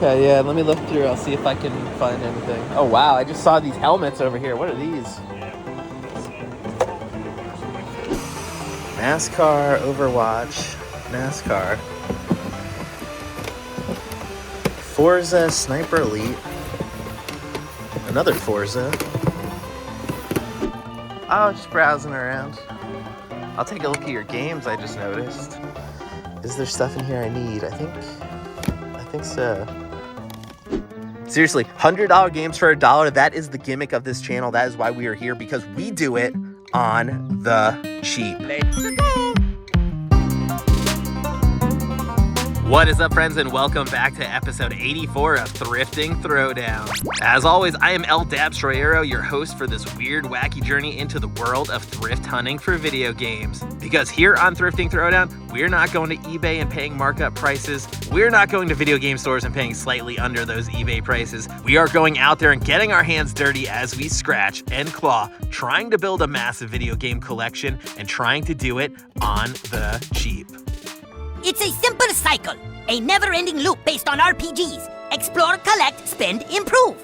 Okay, yeah, let me look through. I'll see if I can find anything. Oh, wow, I just saw these helmets over here. What are these? NASCAR, Overwatch, NASCAR. Forza, Sniper Elite. Another Forza. Oh, just browsing around. I'll take a look at your games, I just noticed. Is there stuff in here I need? I think so. Seriously, $100 games for $1. That is the gimmick of this channel. That is why we are here, because we do it on the cheap. What is up, friends, and welcome back to episode 84 of Thrifting Throwdown. As always, I am El Dabstroyero, your host for this weird, wacky journey into the world of thrift hunting for video games. Because here on Thrifting Throwdown, we're not going to eBay and paying markup prices. We're not going to video game stores and paying slightly under those eBay prices. We are going out there and getting our hands dirty as we scratch and claw, trying to build a massive video game collection and trying to do it on the cheap. It's a simple cycle, a never-ending loop based on RPGs. Explore, collect, spend, improve.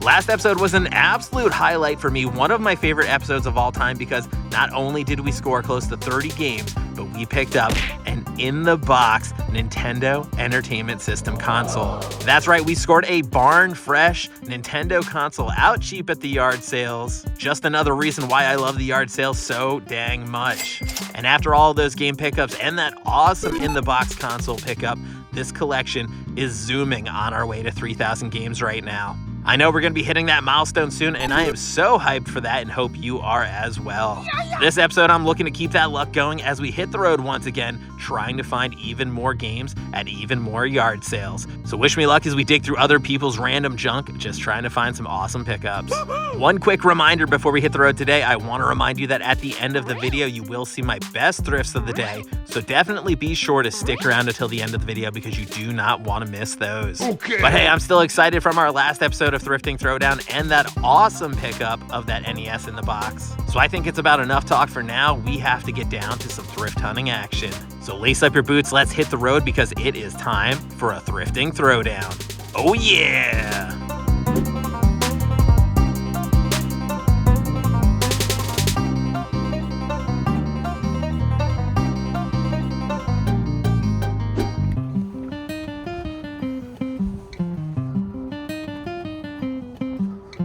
Last episode was an absolute highlight for me, one of my favorite episodes of all time, because not only did we score close to 30 games, but we picked up an in-the-box Nintendo Entertainment System console. That's right, we scored a barn-fresh Nintendo console out cheap at the yard sales. Just another reason why I love the yard sales so dang much. And after all of those game pickups and that awesome in-the-box console pickup, this collection is zooming on our way to 3,000 games right now. I know we're going to be hitting that milestone soon, and I am so hyped for that and hope you are as well. This episode, I'm looking to keep that luck going as we hit the road once again, trying to find even more games at even more yard sales. So wish me luck as we dig through other people's random junk, just trying to find some awesome pickups. One quick reminder before we hit the road today, I want to remind you that at the end of the video, you will see my best thrifts of the day. So definitely be sure to stick around until the end of the video because you do not want to miss those. Okay. But hey, I'm still excited from our last episode of Thrifting Throwdown and that awesome pickup of that NES in the box. So I think it's about enough talk for now. We have to get down to some thrift hunting action. So lace up your boots, let's hit the road because it is time for a Thrifting Throwdown. Oh yeah!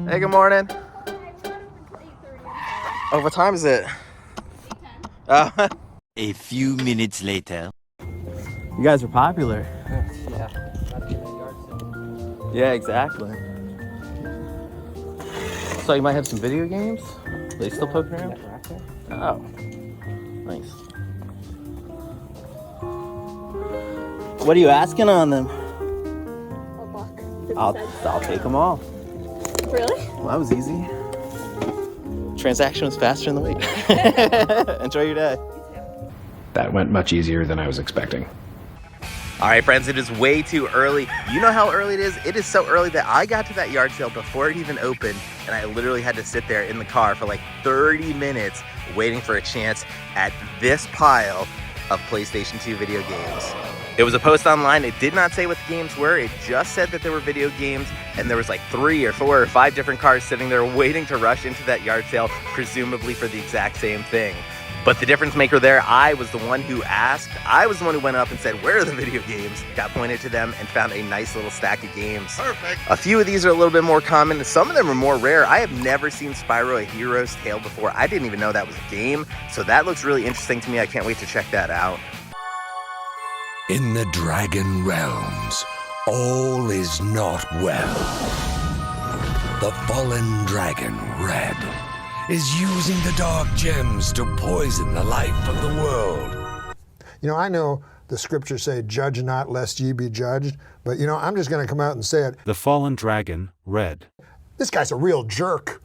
Hey, good morning. Oh, what time is it? 8:10. A few minutes later. You guys are popular. Yeah. Yeah, exactly. So you might have some video games? Are they still poking around? Oh, nice. What are you asking on them? $1. I'll take them all. Really? Well, that was easy. Transaction was faster than the wait. Enjoy your day. That went much easier than I was expecting. All right, friends, it is way too early. You know how early it is? It is so early that I got to that yard sale before it even opened, and I literally had to sit there in the car for like 30 minutes waiting for a chance at this pile of PlayStation 2 video games. It was a post online. It did not say what the games were. It just said that there were video games, and there was like 3 or 4 or 5 different cars sitting there waiting to rush into that yard sale, presumably for the exact same thing. But the difference maker there, I was the one who asked. I was the one who went up and said, where are the video games? Got pointed to them and found a nice little stack of games. Perfect. A few of these are a little bit more common. Some of them are more rare. I have never seen Spyro A Hero's Tale before. I didn't even know that was a game. So that looks really interesting to me. I can't wait to check that out. In the Dragon Realms, all is not well. The fallen dragon, Red, is using the dark gems to poison the life of the world. You know, I know the scriptures say, judge not lest ye be judged, but you know, I'm just going to come out and say it. The fallen dragon, Red. This guy's a real jerk.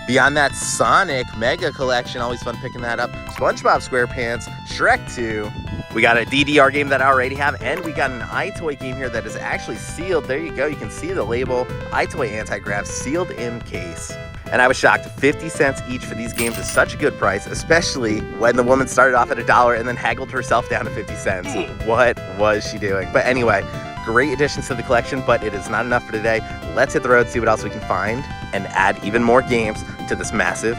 Beyond that, Sonic Mega Collection, always fun picking that up. SpongeBob SquarePants, Shrek 2. We got a DDR game that I already have, and we got an iToy game here that is actually sealed. There you go, you can see the label, iToy Anti-Grav, sealed in case. And I was shocked. 50 cents each for these games is such a good price, especially when the woman started off at $1 and then haggled herself down to 50 cents. What was she doing? But anyway, great additions to the collection, but it is not enough for today. Let's hit the road, see what else we can find, and add even more games to this massive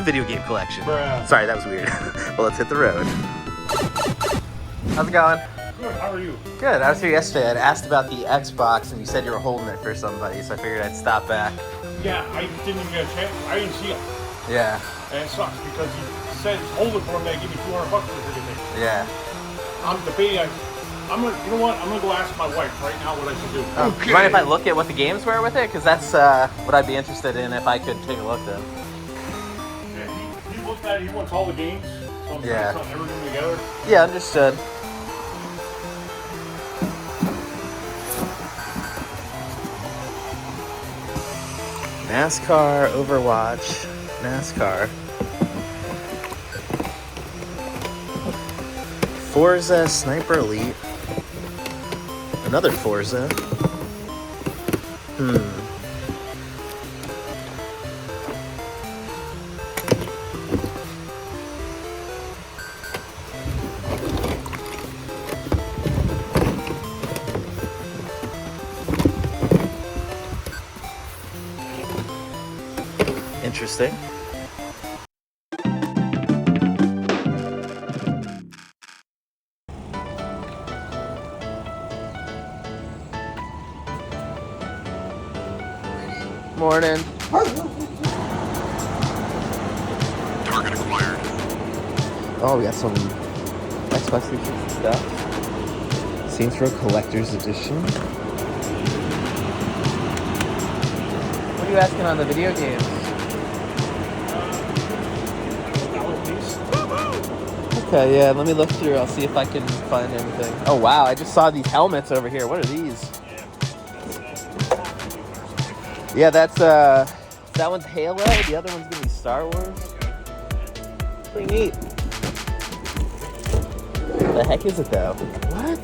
video game collection. Bruh. Sorry, that was weird. Well, let's hit the road. How's it going? Good, how are you? Good. I was here yesterday. I'd asked about the Xbox, and you said you were holding it for somebody, so I figured I'd stop back. Yeah, I didn't even get a chance. I didn't see it. Yeah. And it sucks because he said, hold it for me, give me $200 for everything. Yeah. I'm debating. I'm gonna, you know what? I'm gonna go ask my wife right now what I should do. Oh, do you mind if I look at what the games were with it? Because that's what I'd be interested in if I could take a look then. Yeah, he looked at it, he wants all the games. So I'm Yeah. trying to put everything together. Yeah, understood. NASCAR, Overwatch, NASCAR. Forza, Sniper Elite. Another Forza. Interesting. Morning. Target acquired. Oh, we got some Xbox 360 stuff. Saints Row Collector's Edition. What are you asking on the video games? Okay, yeah, let me look through. I'll see if I can find anything. Oh, wow, I just saw these helmets over here. What are these? Yeah, that's, that one's Halo. The other one's gonna be Star Wars. Pretty neat. What the heck is it, though? What? I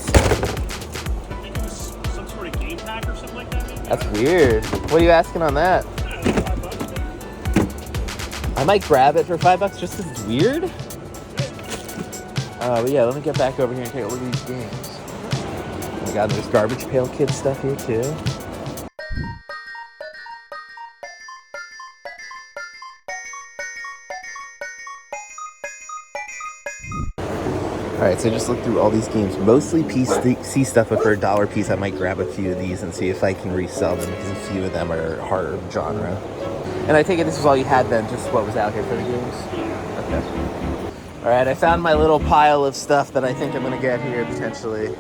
think it was some sort of game pack or something like that, maybe? That's weird. What are you asking on that? Yeah, $5. I might grab it for $5 just because it's weird. But yeah, let me get back over here and take a look at these games. Oh my god, there's Garbage Pail Kid stuff here too. Alright, so I just looked through all these games, mostly PC stuff, but for $1 a piece I might grab a few of these and see if I can resell them because a few of them are horror genre. And I take it this was all you had then, just what was out here for the games? Okay. Alright, I found my little pile of stuff that I think I'm going to get here potentially.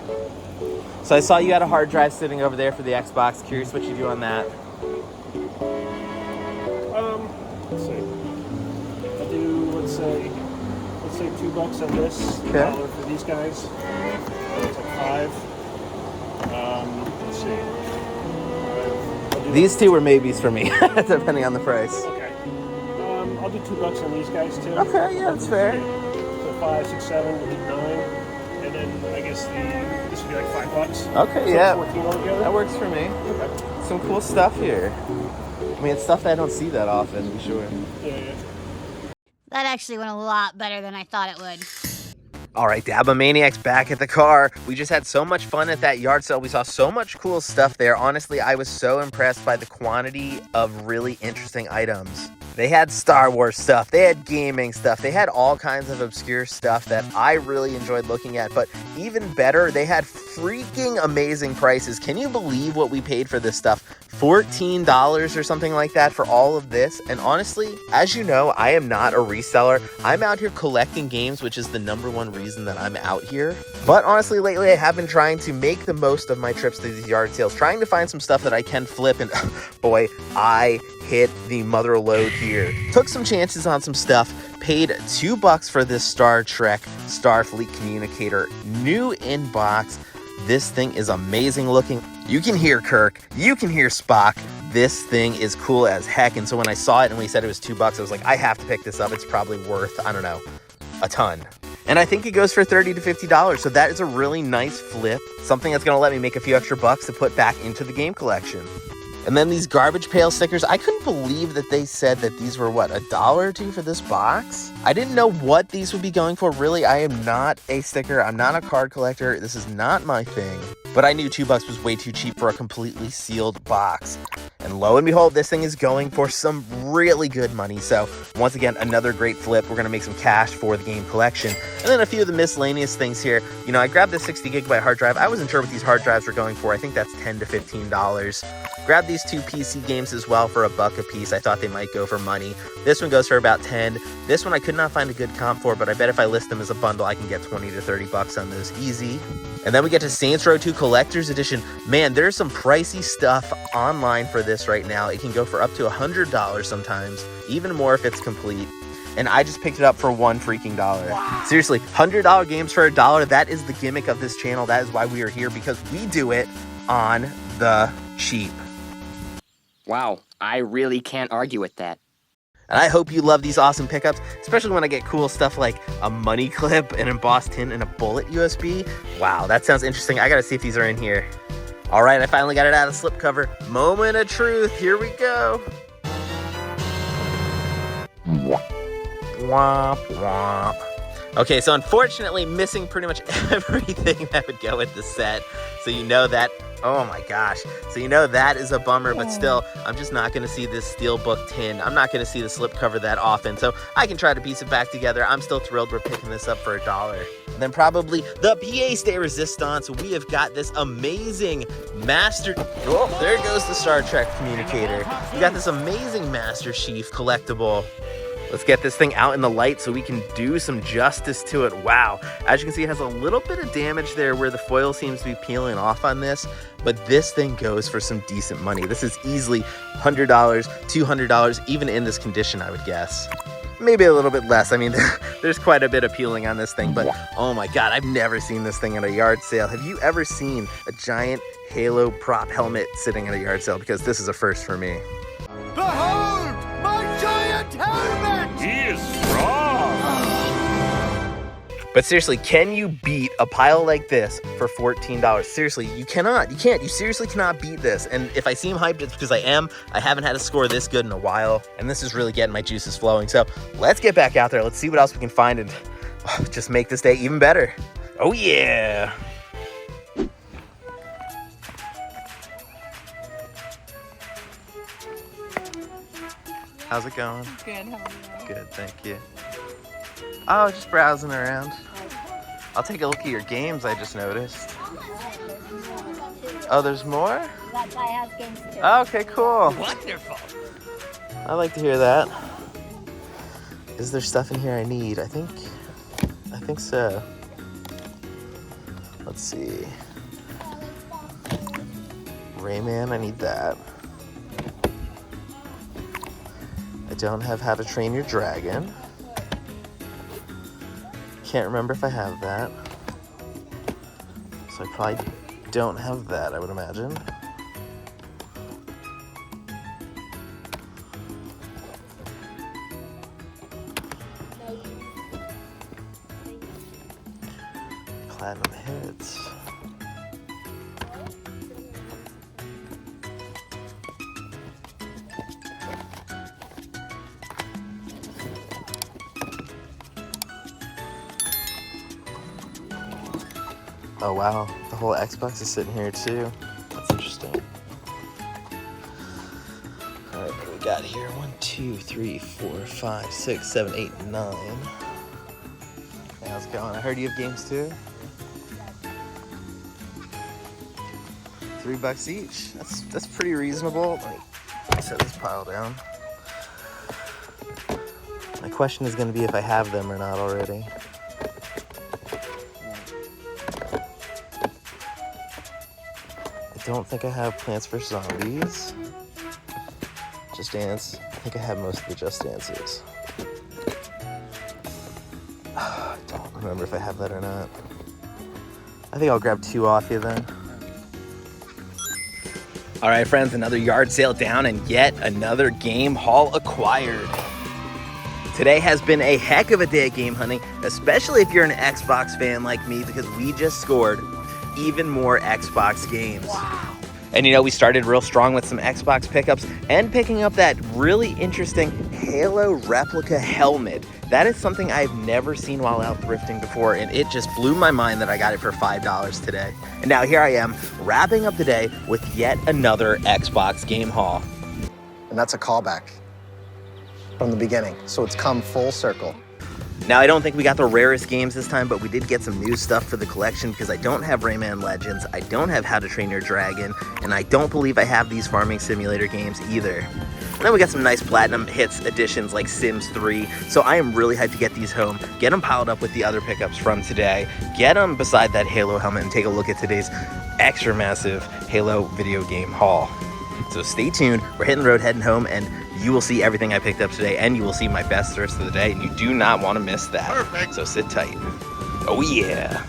So I saw you had a hard drive sitting over there for the Xbox. Curious what you do on that. Let's see. I'll do, let's say $2 on this, Okay. $1 for these guys. So it's like $5. Let's see. I'll do These two were maybes for me, depending on the price. Okay. I'll do $2 on these guys too. Okay, yeah, that's fair. So 5, 6, 7, we'll do 9. And then I guess this would be like $5. Okay, So yeah. 14 altogether. That works for me. Okay. Some cool stuff here. I mean, it's stuff that I don't see that often, to be sure. Yeah. That actually went a lot better than I thought it would. All right, Dabba-Maniac's back at the car. We just had so much fun at that yard sale. We saw so much cool stuff there. Honestly, I was so impressed by the quantity of really interesting items. They had Star Wars stuff, they had gaming stuff, they had all kinds of obscure stuff that I really enjoyed looking at, but even better, they had freaking amazing prices. Can you believe what we paid for this stuff? $14 or something like that for all of this. And honestly, as you know, I am not a reseller. I'm out here collecting games, which is the #1 reason that I'm out here. But honestly, lately I have been trying to make the most of my trips to these yard sales, trying to find some stuff that I can flip, and boy, I hit the mother lode here. Took some chances on some stuff, paid $2 for this Star Trek Starfleet communicator, new in box. This thing is amazing looking. You can hear Kirk, you can hear Spock. This thing is cool as heck. And so when I saw it and we said it was $2, I was like, I have to pick this up. It's probably worth, I don't know, a ton. And I think it goes for $30 to $50. So that is a really nice flip. Something that's gonna let me make a few extra bucks to put back into the game collection. And then these garbage pail stickers, I couldn't believe that they said that these were, what, $1 or $2 for this box? I didn't know what these would be going for. Really, I am not a sticker. I'm not a card collector. This is not my thing. But I knew $2 was way too cheap for a completely sealed box. And lo and behold, this thing is going for some really good money. So once again, another great flip. We're gonna make some cash for the game collection. And then a few of the miscellaneous things here. You know, I grabbed this 60 gigabyte hard drive. I wasn't sure what these hard drives were going for. I think that's $10 to $15. Grabbed these 2 PC games as well for $1 a piece. I thought they might go for money. This one goes for about 10. This one I could not find a good comp for, but I bet if I list them as a bundle, I can get 20 to 30 bucks on those easy. And then we get to Saints Row 2 Collector's Edition. Man, there's some pricey stuff online for this right now. It can go for up to $100 sometimes, even more if it's complete. And I just picked it up for $1 freaking dollar. Wow. Seriously, $100 games for $1. That is the gimmick of this channel. That is why we are here, because we do it on the cheap. Wow, I really can't argue with that. And I hope you love these awesome pickups, especially when I get cool stuff like a money clip, an embossed tin, and a bullet USB. Wow, that sounds interesting. I gotta see if these are in here. All right, I finally got it out of the slipcover. Moment of truth, here we go. Womp, womp. Okay, so unfortunately missing pretty much everything that would go with the set. So you know that, oh my gosh. So you know that is a bummer, but still, I'm just not gonna see this steelbook tin. I'm not gonna see the slipcover that often, so I can try to piece it back together. I'm still thrilled we're picking this up for $1. And then probably the pièce de résistance. We have got this amazing Master, oh, there goes the Star Trek communicator. We got this amazing Master Chief collectible. Let's get this thing out in the light so we can do some justice to it. Wow. As you can see, it has a little bit of damage there where the foil seems to be peeling off on this, but this thing goes for some decent money. This is easily $100, $200, even in this condition, I would guess. Maybe a little bit less. I mean, there's quite a bit of peeling on this thing, but oh my God, I've never seen this thing at a yard sale. Have you ever seen a giant Halo prop helmet sitting at a yard sale? Because this is a first for me. Behold, my giant helmet! He is strong! But seriously, can you beat a pile like this for $14? Seriously, you cannot. You can't. You seriously cannot beat this. And if I seem hyped, it's because I am. I haven't had a score this good in a while, and this is really getting my juices flowing. So let's get back out there. Let's see what else we can find and just make this day even better. Oh yeah! How's it going? Good, how are you? Good, thank you. Oh, just browsing around. I'll take a look at your games, I just noticed. Oh, there's more? That guy has games too. Okay, cool. Wonderful. I like to hear that. Is there stuff in here I need? I think so. Let's see. Rayman, I need that. I don't have How to Train Your Dragon. Can't remember if I have that. So I probably don't have that, I would imagine. Platinum hits. Oh wow, the whole Xbox is sitting here too. That's interesting. Alright, what do we got here? 1, 2, 3, 4, 5, 6, 7, 8, 9. Hey, how's it going? I heard you have games too? $3 each. That's pretty reasonable. Let me set this pile down. My question is gonna be if I have them or not already. I don't think I have Plants vs. Zombies. Just Dance. I think I have most of the Just Dances. I don't remember if I have that or not. I think I'll grab 2 off you then. All right, friends, another yard sale down and yet another game haul acquired. Today has been a heck of a day of game hunting, especially if you're an Xbox fan like me, because we just scored even more Xbox games. Wow. And you know, we started real strong with some Xbox pickups and picking up that really interesting Halo replica helmet. That is something I've never seen while out thrifting before, and it just blew my mind that I got it for $5 today. And now here I am, wrapping up the day with yet another Xbox game haul. And that's a callback from the beginning, so it's come full circle. Now, I don't think we got the rarest games this time, but we did get some new stuff for the collection because I don't have Rayman Legends, I don't have How to Train Your Dragon, and I don't believe I have these farming simulator games either. And then we got some nice platinum hits editions like Sims 3, so I am really hyped to get these home, get them piled up with the other pickups from today, get them beside that Halo helmet, and take a look at today's extra massive Halo video game haul. So stay tuned, we're hitting the road heading home, and you will see everything I picked up today, and you will see my best thrifts of the day, and you do not want to miss that. Perfect. So sit tight. Oh yeah.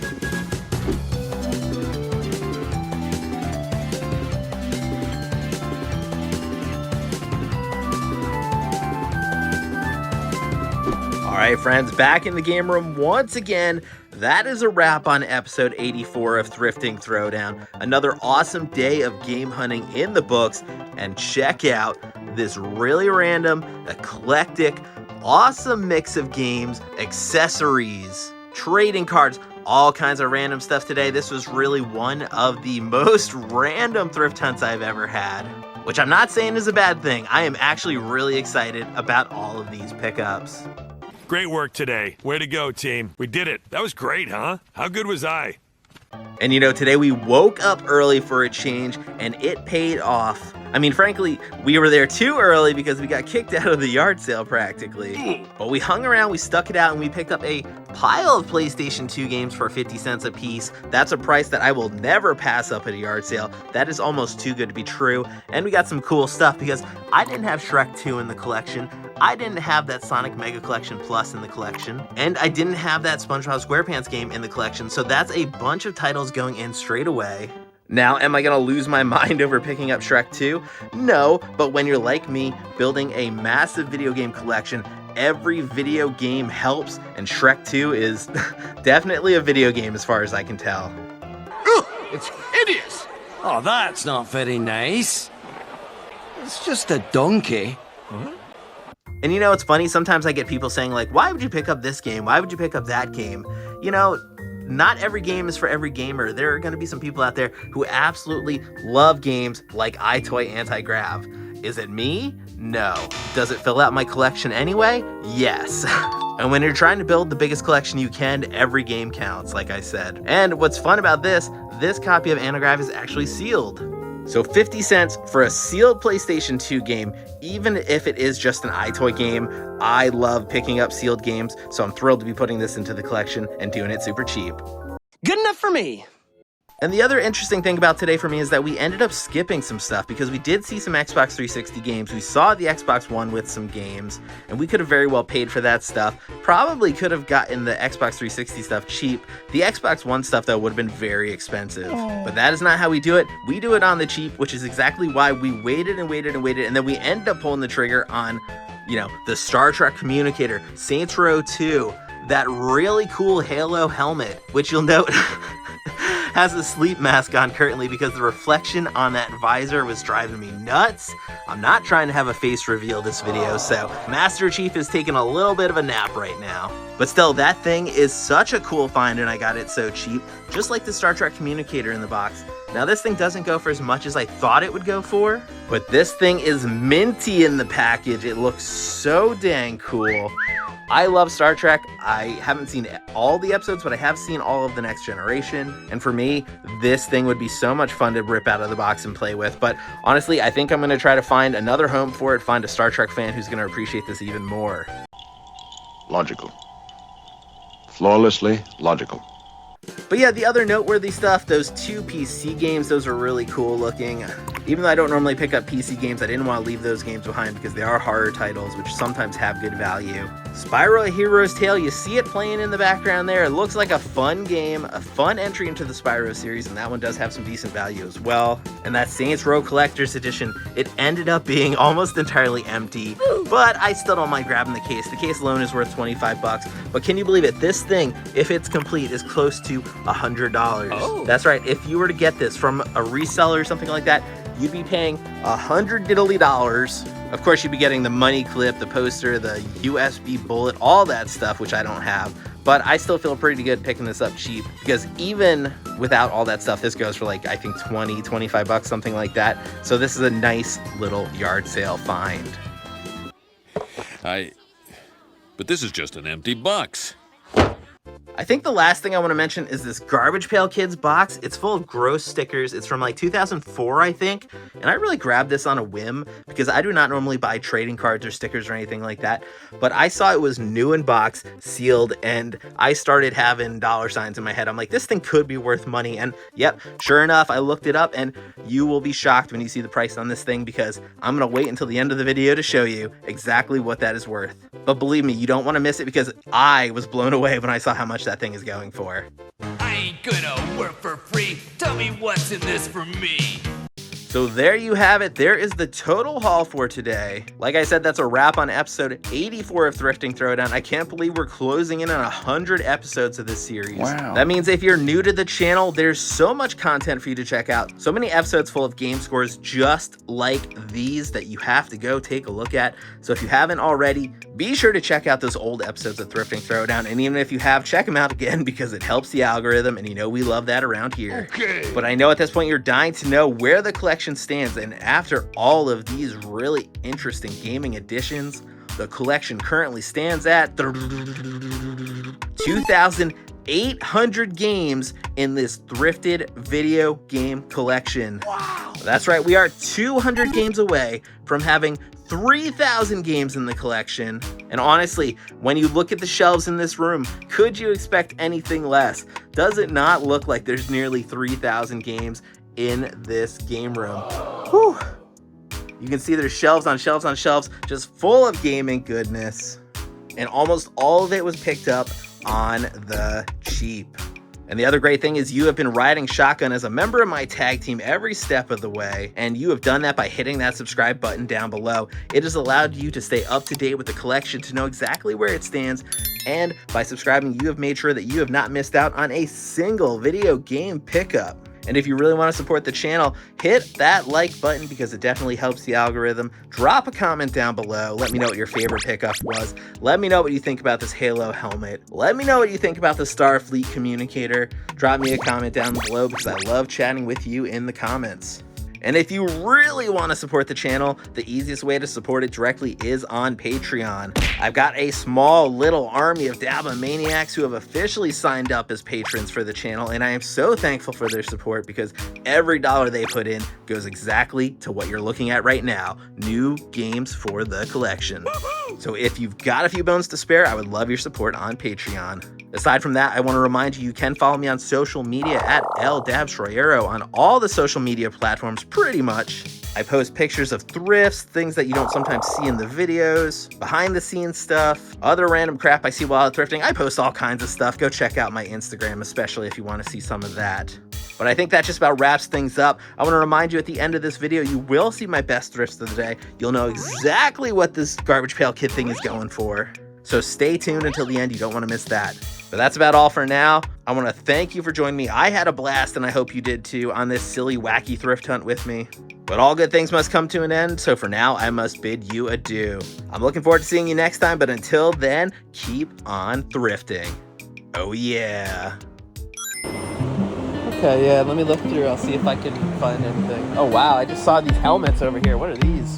All right, friends, back in the game room once again. That is a wrap on episode 84 of Thrifting Throwdown. Another awesome day of game hunting in the books, and check out this really random, eclectic, awesome mix of games, accessories, trading cards, all kinds of random stuff today. This was really one of the most random thrift hunts I've ever had, which I'm not saying is a bad thing. I am actually really excited about all of these pickups. Great work today. Way to go, team. We did it. That was great, huh? How good was I? And you know, today we woke up early for a change, and it paid off. I mean, frankly, we were there too early because we got kicked out of the yard sale practically. But we hung around, we stuck it out, and we picked up a pile of PlayStation 2 games for 50 cents a piece. That's a price that I will never pass up at a yard sale. That is almost too good to be true. And we got some cool stuff because I didn't have Shrek 2 in the collection. I didn't have that Sonic Mega Collection Plus in the collection, and I didn't have that SpongeBob SquarePants game in the collection, so that's a bunch of titles going in straight away. Now, am I gonna lose my mind over picking up Shrek 2? No, but when you're like me, building a massive video game collection, every video game helps, and Shrek 2 is definitely a video game as far as I can tell. Ugh, it's hideous! Oh, that's not very nice. It's just a donkey. Huh? And you know, it's funny, sometimes I get people saying like, why would you pick up this game? Why would you pick up that game? You know, not every game is for every gamer. There are gonna be some people out there who absolutely love games like iToy Anti-Grav. Is it me? No. Does it fill out my collection anyway? Yes. And when you're trying to build the biggest collection you can, every game counts, like I said. And what's fun about this copy of Anti-Grav is actually sealed. So 50 cents for a sealed PlayStation 2 game, even if it is just an iToy game. I love picking up sealed games, so I'm thrilled to be putting this into the collection and doing it super cheap. Good enough for me. And the other interesting thing about today for me is that we ended up skipping some stuff because we did see some Xbox 360 games. We saw the Xbox One with some games, and we could have very well paid for that stuff. Probably could have gotten the Xbox 360 stuff cheap. The Xbox One stuff, though, would have been very expensive. But that is not how we do it. We do it on the cheap, which is exactly why we waited and waited and waited, and then we ended up pulling the trigger on, you know, the Star Trek communicator, Saints Row 2, that really cool Halo helmet, which you'll note has a sleep mask on currently because the reflection on that visor was driving me nuts. I'm not trying to have a face reveal this video, so Master Chief is taking a little bit of a nap right now. But still, that thing is such a cool find, and I got it so cheap, just like the Star Trek communicator in the box. Now, this thing doesn't go for as much as I thought it would go for, but this thing is minty in the package. It looks so dang cool. I love Star Trek. I haven't seen all the episodes, but I have seen all of The Next Generation. And for me, this thing would be so much fun to rip out of the box and play with. But honestly, I think I'm going to try to find another home for it, find a Star Trek fan who's going to appreciate this even more. Logical. Flawlessly logical. But yeah, the other noteworthy stuff, those two PC games, those are really cool looking. Even though I don't normally pick up PC games, I didn't want to leave those games behind because they are horror titles, which sometimes have good value. Spyro: A Hero's Tale, you see it playing in the background there. It looks like a fun game, a fun entry into the Spyro series, and that one does have some decent value as well. And that Saints Row Collector's Edition, it ended up being almost entirely empty, but I still don't mind grabbing the case. The case alone is worth 25 bucks, but can you believe it? This thing, if it's complete, is close to $100. Oh. That's right, if you were to get this from a reseller or something like that, you'd be paying $100 diddly. Of course, you'd be getting the money clip, the poster, the USB bullet, all that stuff, which I don't have. But I still feel pretty good picking this up cheap, because even without all that stuff, this goes for like, I think 20, 25 bucks, something like that. So this is a nice little yard sale find. But this is just an empty box. I think the last thing I want to mention is this Garbage Pail Kids box. It's full of gross stickers. It's from like 2004, I think. And I really grabbed this on a whim because I do not normally buy trading cards or stickers or anything like that. But I saw it was new in box, sealed, and I started having dollar signs in my head. I'm like, this thing could be worth money. And yep, sure enough, I looked it up, and you will be shocked when you see the price on this thing, because I'm going to wait until the end of the video to show you exactly what that is worth. But believe me, you don't want to miss it, because I was blown away when I saw how much that thing is going for. I ain't gonna work for free. Tell me what's in this for me. So there you have it. There is the total haul for today. Like I said, that's a wrap on episode 84 of Thrifting Throwdown. I can't believe we're closing in on 100 episodes of this series. Wow. That means if you're new to the channel, there's so much content for you to check out. So many episodes full of game scores just like these that you have to go take a look at. So if you haven't already, be sure to check out those old episodes of Thrifting Throwdown. And even if you have, check them out again, because it helps the algorithm, and you know we love that around here. Okay. But I know at this point you're dying to know where the collection stands, and after all of these really interesting gaming additions, the collection currently stands at 2,800 games in this thrifted video game collection. Wow. That's right, we are 200 games away from having 3,000 games in the collection. And honestly, when you look at the shelves in this room, could you expect anything less? Does it not look like there's nearly 3,000 games in this game room? Whew. You can see there's shelves on shelves on shelves just full of gaming goodness. And almost all of it was picked up on the cheap. And the other great thing is you have been riding shotgun as a member of my tag team every step of the way, and you have done that by hitting that subscribe button down below. It has allowed you to stay up to date with the collection, to know exactly where it stands, and by subscribing, you have made sure that you have not missed out on a single video game pickup. And if you really want to support the channel, hit that like button, because it definitely helps the algorithm. Drop a comment down below. Let me know what your favorite pickup was. Let me know what you think about this Halo helmet. Let me know what you think about the Starfleet communicator. Drop me a comment down below, because I love chatting with you in the comments. And if you really want to support the channel, the easiest way to support it directly is on Patreon. I've got a small little army of Dabba maniacs who have officially signed up as patrons for the channel, and I am so thankful for their support, because every dollar they put in goes exactly to what you're looking at right now: new games for the collection. So if you've got a few bones to spare, I would love your support on Patreon. Aside from that, I want to remind you can follow me on social media at ldabsroyero on all the social media platforms pretty much. I post pictures of thrifts, things that you don't sometimes see in the videos, behind the scenes stuff, other random crap I see while thrifting. I post all kinds of stuff. Go check out my Instagram, especially if you want to see some of that. But I think that just about wraps things up. I want to remind you at the end of this video, you will see my best thrifts of the day. You'll know exactly what this Garbage Pail Kid thing is going for. So stay tuned until the end. You don't want to miss that. But that's about all for now. I want to thank you for joining me. I had a blast, and I hope you did too, on this silly, wacky thrift hunt with me. But all good things must come to an end, so for now, I must bid you adieu. I'm looking forward to seeing you next time, but until then, keep on thrifting. Oh yeah. Okay, yeah, let me look through. I'll see if I can find anything. Oh wow, I just saw these helmets over here. What are these?